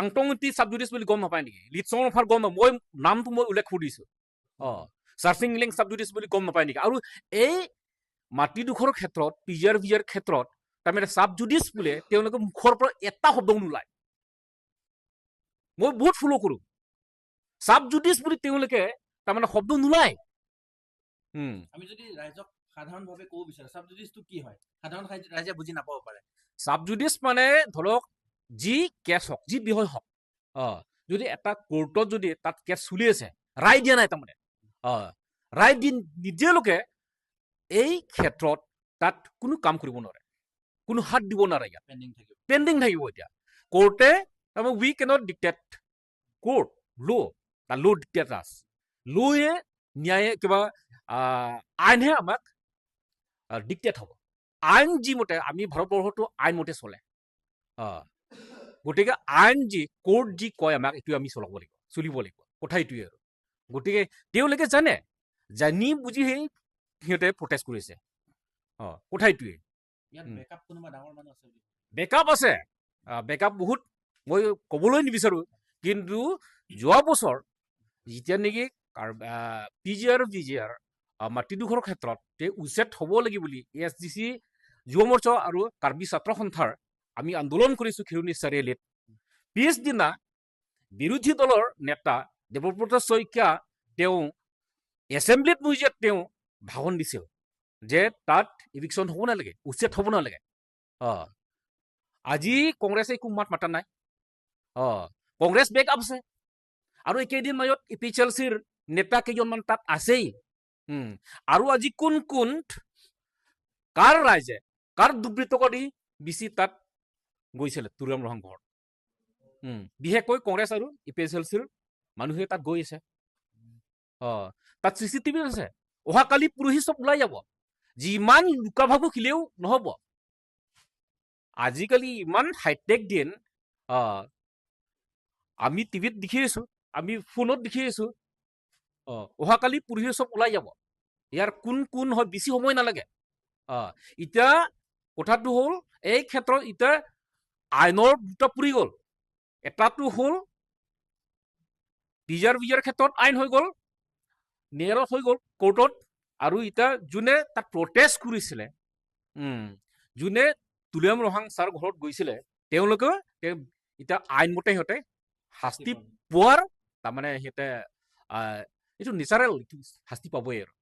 আংটংটি sub জুডিচ বুলি গম নাপায় নেকি লিটছং অফাৰ গম মই নামটো মই উল্লেখ কৰিছো চাৰ্চিং লিংক সাব জুডিচ বুলি গম নাপায় নেকি আৰু এই মাটিডোখৰৰ ক্ষেত্ৰত পিজাৰ ভিজাৰ ক্ষেত্ৰত তাৰমানে সাব জুডিচ বোলে তেওঁলোকে মুখৰ পৰা এটা শব্দ নোলায় মই বহুত ফলো কৰো সাব জুডিচ বুলি তেওঁলোকে তাৰমানে শব্দ নোলায় আমি যদি ৰাইজক সাধাৰণভাৱে ক'ব বিচাৰো সাব জুডিচটো কি হয় সাধাৰণ ৰাইজে বুজি নাপাব পাৰে সাব জুডিচ মানে ধৰক যি কেছ হওক যি বিষয় হওক যদি এটা কোৰ্টত যদি তাত কেছ চলি আছে ৰায় দিয়া নাই তাৰমানে ৰায় দি নিদিয়ালৈকে এই ক্ষেত্ৰত তাত কোনো কাম কৰিব নোৱাৰে কোনো হাত দিব নোৱাৰে ইয়াত পেণ্ডিং থাকিব এতিয়া কোৰ্টে তাৰমানে উই কেনট ডিক্টেট কোৰ্ট ল' ডিক্টেট আছ লয়ে ন্যায় কিবা আইনহে আমাক ডিক্টেট হ'ব আইন যি মতে আমি ভাৰতবৰ্ষতো আইন মতে চলে গতিকে আইন যি কোৰ্ট যি কয় আমাক এইটো আমি চলিব লাগিব কথা এইটোৱে আৰু গতিকে তেওঁলোকে জানি বুজি সেই সিহঁতে প্ৰটেষ্ট কৰিছে কথা এইটোৱে বেকআপ আছে বেকআপ বহুত মই ক'বলৈ নিবিচাৰো কিন্তু যোৱা বছৰ যেতিয়া নেকি পিজিআৰ ভিজিআৰ মাটিডোখৰৰ ক্ষেত্ৰত উচ্ছেদ হ'ব লাগিব বুলি ASDC যুৱ মৰ্চা আৰু কাৰ্বি ছাত্ৰ সন্থাৰ আমি আন্দোলন কৰিছো খিৰণী চাৰিআলিত পিছদিনা বিৰোধী দলৰ নেতা দেৱব্ৰত শইকীয়া তেওঁ এছেম্বলিত মজিয়াত তেওঁ ভাষণ দিছিল যে তাত ইভিকশ্যন হ'ব নালাগে উচ্ছেদ হ'ব নালাগে আজি কংগ্ৰেছে একো মাত মাতা নাই কংগ্ৰেছ বেক আপ আছে আৰু একেদিন মাজত APHLCৰ নেতা কেইজনমান তাত আছেই আৰু আজি কোন কাৰ ৰাইজে কাৰ দুৰ্বৃত্ত কৰি বেছি তাত গৈছিলে তুলিৰাম ৰহং ঘৰত বিশেষকৈ কংগ্ৰেছ আৰু APHLCৰ মানুহে তাত গৈ আছে তাত CCTV আছে অহাকালি পুৰহি চব ওলাই যাব যিমান লুকা ভাবু খিলেও নহব আজিকালি ইমান হাইটেক দিন আমি টিভিত দেখি আছো আমি ফোনত দেখি আছো অহাকালি পুৰহি চব ওলাই যাব ইয়াৰ কোন হয় বেছি সময় নালাগে এতিয়া কথাটো হ'ল এই ক্ষেত্ৰত এতিয়া আইনৰ দুটা পৰি গ'ল এটাটো হ'ল পিজাৰ ক্ষেত্ৰত আইন হৈ গ'ল নেয়াৰত হৈ গ'ল কোৰ্টত আৰু এতিয়া যোনে তাত প্ৰটেষ্ট কৰিছিলে যোনে তুলিৰাম ৰহং ছাৰ ঘৰত গৈছিলে তেওঁলোকে এতিয়া আইনমতে সিহঁতে শাস্তি পোৱাৰ তাৰমানে সিহঁতে এইটো নেচাৰেল শাস্তি পাবই আৰু